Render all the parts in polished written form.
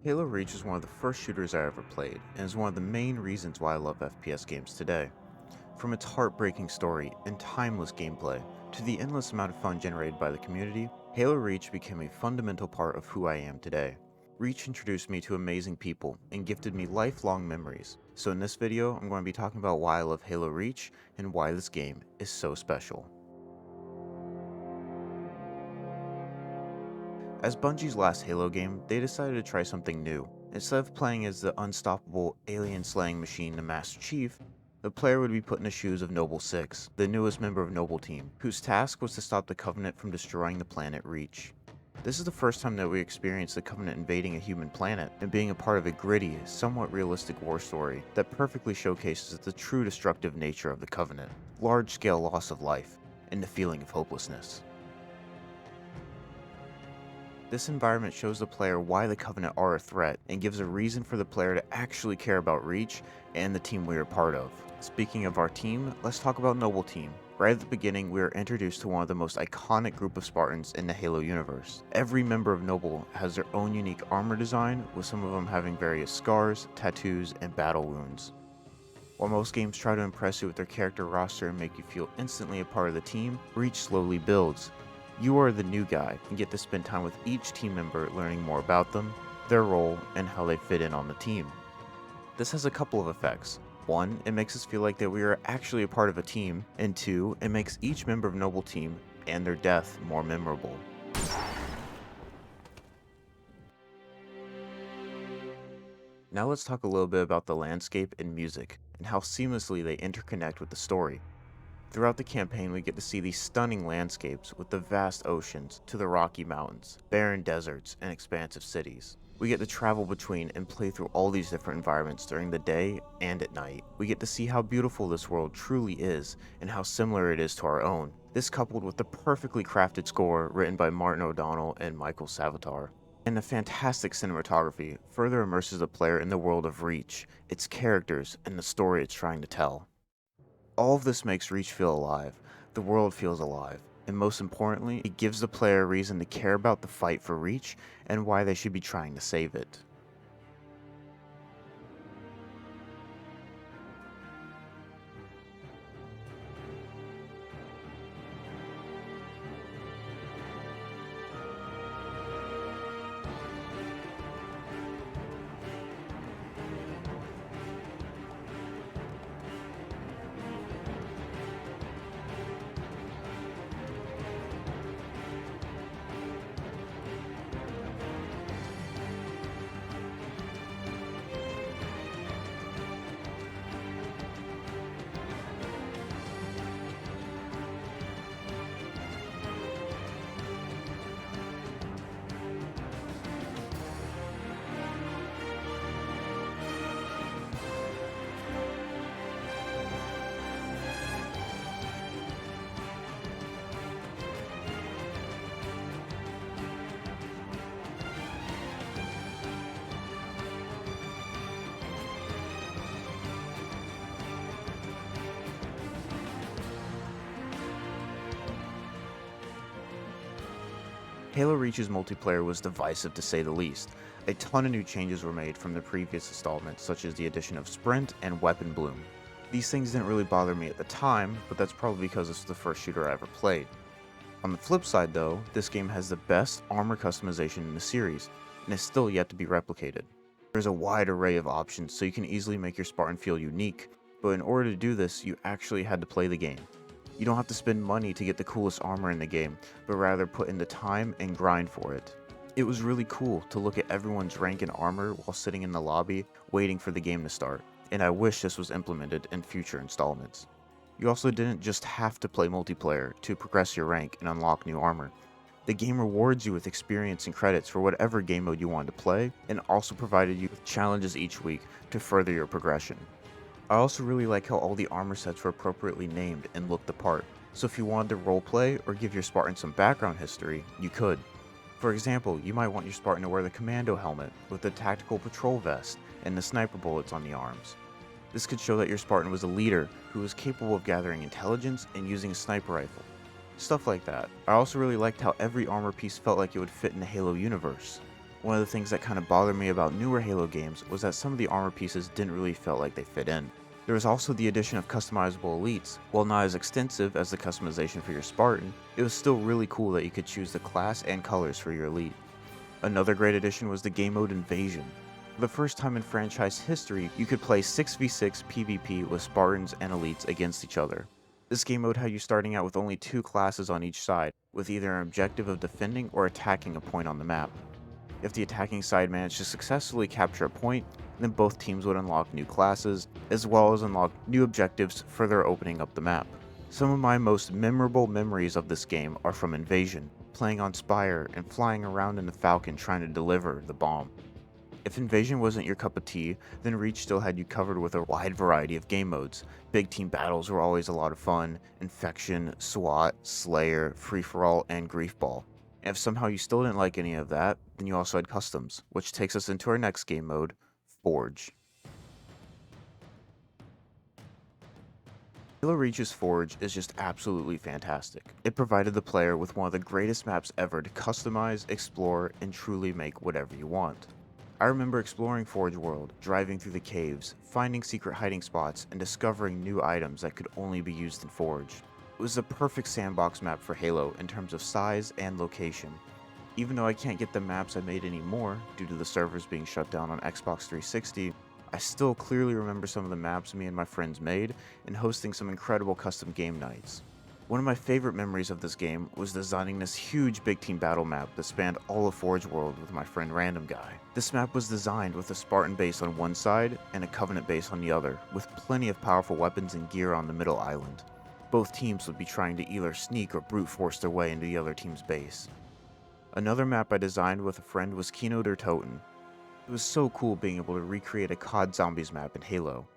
Halo Reach is one of the first shooters I ever played, and is one of the main reasons why I love FPS games today. From its heartbreaking story and timeless gameplay, to the endless amount of fun generated by the community, Halo Reach became a fundamental part of who I am today. Reach introduced me to amazing people and gifted me lifelong memories, so in this video I'm going to be talking about why I love Halo Reach and why this game is so special. As Bungie's last Halo game, they decided to try something new. Instead of playing as the unstoppable, alien-slaying machine the Master Chief, the player would be put in the shoes of Noble 6, the newest member of Noble Team, whose task was to stop the Covenant from destroying the planet Reach. This is the first time that we experience the Covenant invading a human planet and being a part of a gritty, somewhat realistic war story that perfectly showcases the true destructive nature of the Covenant, large-scale loss of life, and the feeling of hopelessness. This environment shows the player why the Covenant are a threat and gives a reason for the player to actually care about Reach and the team we are part of. Speaking of our team, let's talk about Noble Team. Right at the beginning, we are introduced to one of the most iconic group of Spartans in the Halo universe. Every member of Noble has their own unique armor design, with some of them having various scars, tattoos, and battle wounds. While most games try to impress you with their character roster and make you feel instantly a part of the team, Reach slowly builds. You are the new guy and get to spend time with each team member learning more about them, their role, and how they fit in on the team. This has a couple of effects. One, it makes us feel like that we are actually a part of a team, and two, it makes each member of Noble Team and their death more memorable. Now let's talk a little bit about the landscape and music, and how seamlessly they interconnect with the story. Throughout the campaign, we get to see these stunning landscapes with the vast oceans to the Rocky Mountains, barren deserts, and expansive cities. We get to travel between and play through all these different environments during the day and at night. We get to see how beautiful this world truly is and how similar it is to our own. This coupled with the perfectly crafted score written by Martin O'Donnell and Michael Savitar, and the fantastic cinematography further immerses the player in the world of Reach, its characters, and the story it's trying to tell. All of this makes Reach feel alive, the world feels alive, and most importantly, it gives the player a reason to care about the fight for Reach and why they should be trying to save it. Halo Reach's multiplayer was divisive to say the least. A ton of new changes were made from the previous installments, such as the addition of Sprint and Weapon Bloom. These things didn't really bother me at the time, but that's probably because this was the first shooter I ever played. On the flip side though, this game has the best armor customization in the series, and is still yet to be replicated. There's a wide array of options, so you can easily make your Spartan feel unique, but in order to do this, you actually had to play the game. You don't have to spend money to get the coolest armor in the game, but rather put in the time and grind for it. It was really cool to look at everyone's rank and armor while sitting in the lobby waiting for the game to start, and I wish this was implemented in future installments. You also didn't just have to play multiplayer to progress your rank and unlock new armor. The game rewards you with experience and credits for whatever game mode you wanted to play, and also provided you with challenges each week to further your progression. I also really like how all the armor sets were appropriately named and looked the part, so if you wanted to roleplay or give your Spartan some background history, you could. For example, you might want your Spartan to wear the commando helmet with the tactical patrol vest and the sniper bullets on the arms. This could show that your Spartan was a leader who was capable of gathering intelligence and using a sniper rifle. Stuff like that. I also really liked how every armor piece felt like it would fit in the Halo universe. One of the things that kind of bothered me about newer Halo games was that some of the armor pieces didn't really feel like they fit in. There was also the addition of customizable elites. While not as extensive as the customization for your Spartan, it was still really cool that you could choose the class and colors for your elite. Another great addition was the game mode Invasion. For the first time in franchise history, you could play 6v6 PvP with Spartans and elites against each other. This game mode had you starting out with only 2 classes on each side, with either an objective of defending or attacking a point on the map. If the attacking side managed to successfully capture a point, then both teams would unlock new classes, as well as unlock new objectives, further opening up the map. Some of my most memorable memories of this game are from Invasion, playing on Spire and flying around in the Falcon trying to deliver the bomb. If Invasion wasn't your cup of tea, then Reach still had you covered with a wide variety of game modes. Big team battles were always a lot of fun: Infection, SWAT, Slayer, Free-for-all, and Griefball. And if somehow you still didn't like any of that, then you also had Customs, which takes us into our next game mode, Forge. Halo Reach's Forge is just absolutely fantastic. It provided the player with one of the greatest maps ever to customize, explore, and truly make whatever you want. I remember exploring Forge World, driving through the caves, finding secret hiding spots, and discovering new items that could only be used in Forge. It was the perfect sandbox map for Halo in terms of size and location. Even though I can't get the maps I made anymore due to the servers being shut down on Xbox 360, I still clearly remember some of the maps me and my friends made and hosting some incredible custom game nights. One of my favorite memories of this game was designing this huge big team battle map that spanned all of Forge World with my friend Random Guy. This map was designed with a Spartan base on one side and a Covenant base on the other, with plenty of powerful weapons and gear on the middle island. Both teams would be trying to either sneak or brute force their way into the other team's base. Another map I designed with a friend was Kino der Toten. It was so cool being able to recreate a COD Zombies map in Halo.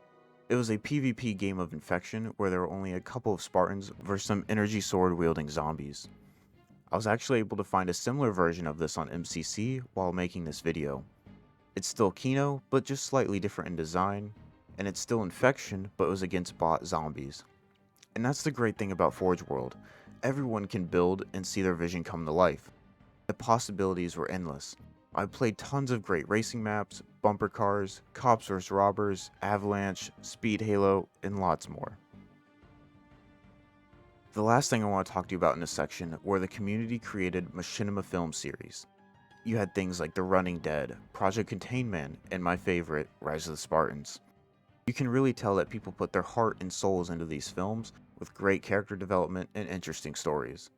It was a PvP game of Infection where there were only a couple of Spartans versus some energy sword wielding zombies. I was actually able to find a similar version of this on MCC while making this video. It's still Kino, but just slightly different in design, and it's still Infection, but it was against bot zombies. And that's the great thing about Forge World. Everyone can build and see their vision come to life. The possibilities were endless. I played tons of great racing maps, bumper cars, cops vs robbers, avalanche, speed Halo, and lots more. The last thing I want to talk to you about in this section were the community created Machinima film series. You had things like The Running Dead, Project Containment, and my favorite, Rise of the Spartans. You can really tell that people put their heart and souls into these films with great character development and interesting stories.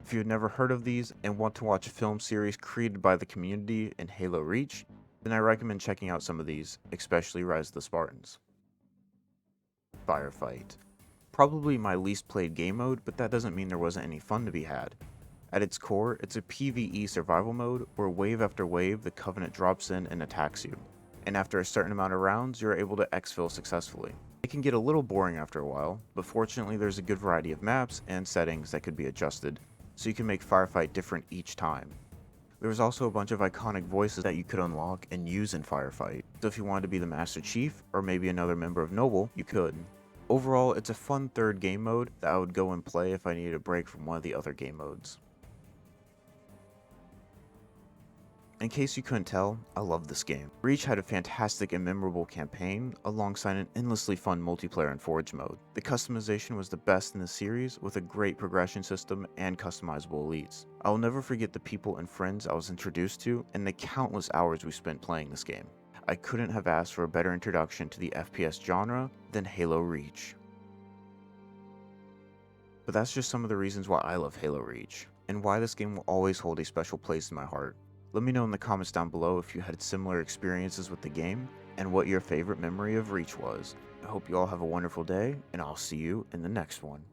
If you had never heard of these and want to watch a film series created by the community in Halo Reach, then I recommend checking out some of these, especially Rise of the Spartans. Firefight. Probably my least played game mode, but that doesn't mean there wasn't any fun to be had. At its core, it's a PvE survival mode where wave after wave the Covenant drops in and attacks you, and after a certain amount of rounds you're able to exfil successfully. It can get a little boring after a while, but fortunately there's a good variety of maps and settings that could be adjusted, so you can make Firefight different each time. There was also a bunch of iconic voices that you could unlock and use in Firefight, so if you wanted to be the Master Chief or maybe another member of Noble, you could. Overall, it's a fun third game mode that I would go and play if I needed a break from one of the other game modes. In case you couldn't tell, I love this game. Reach had a fantastic and memorable campaign, alongside an endlessly fun multiplayer and Forge mode. The customization was the best in the series, with a great progression system and customizable elites. I will never forget the people and friends I was introduced to, and the countless hours we spent playing this game. I couldn't have asked for a better introduction to the FPS genre than Halo Reach. But that's just some of the reasons why I love Halo Reach, and why this game will always hold a special place in my heart. Let me know in the comments down below if you had similar experiences with the game, and what your favorite memory of Reach was. I hope you all have a wonderful day, and I'll see you in the next one.